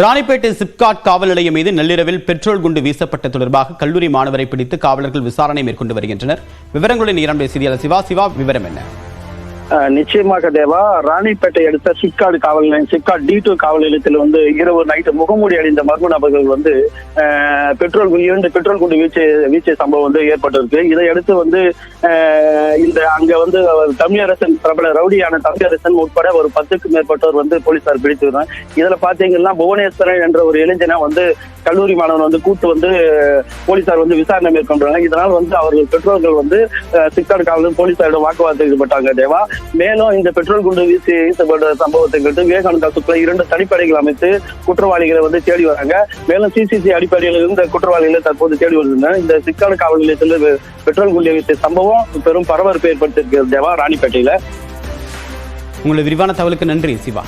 ராணிப்பேட்டை சிப்காட் காவல் நிலையம் மீது நள்ளிரவில் பெட்ரோல் குண்டு வீசப்பட்ட தொடர்பாக கல்லூரி மாணவரை பிடித்து காவலர்கள் விசாரணை மேற்கொண்டு வருகின்றனர். விவரங்களுடன் ஈரான் செய்தியாளர் சிவா விவரம் என்ன? நிச்சயமாக தேவா, ராணிப்பேட்டை அடுத்த சிப்காட் காவல் நிலையம் சிப்காட் D2 காவல் நிலையத்தில் இரவு நைட்டு முகமூடி அணிந்த மர்ம நபர்கள் இரண்டு பெட்ரோல் குண்டு வீழ்ச்சிய சம்பவம் ஏற்பட்டிருக்கு. இதையடுத்து அங்க தமிழரசன், பிரபல ரவுடியான தமிழரசன் உட்பட ஒரு 10க்கும் மேற்பட்டோர் போலீசார் பிடித்திருந்தாங்க. இதுல பாத்தீங்கன்னா புவனேஸ்வரன் என்ற ஒரு இளைஞனை கல்லூரி மாணவன் கூட்டு போலீசார் விசாரணை மேற்கொண்டாங்க. இதனால் அவர்கள் பெற்றோர்கள் சிப்காட் காவல் போலீசாரிடம் வாக்குவாதத்தில் ஈடுபட்டாங்க தேவா. மேலும் இந்த பெட்ரோல் குண்டு வீசப்பட்ட சம்பவத்தை கேட்டு விவேகானந்தா சுற்றுலா 2 தனிப்படைகள் அமைத்து குற்றவாளிகளை தேடி வராங்க. மேலும் CCTV அடிப்படையில் இருந்த குற்றவாளிகளை தற்போது தேடி வருகின்றனர். இந்த சிப்காட் காவல் நிலையத்தில் பெட்ரோல் குண்டு வீசிய சம்பவம் பெரும் பரபரப்பை ஏற்படுத்தியிருக்கிறது தேவா ராணிப்பேட்டையில. உங்களுடைய விரிவான தகவலுக்கு நன்றி சிவா.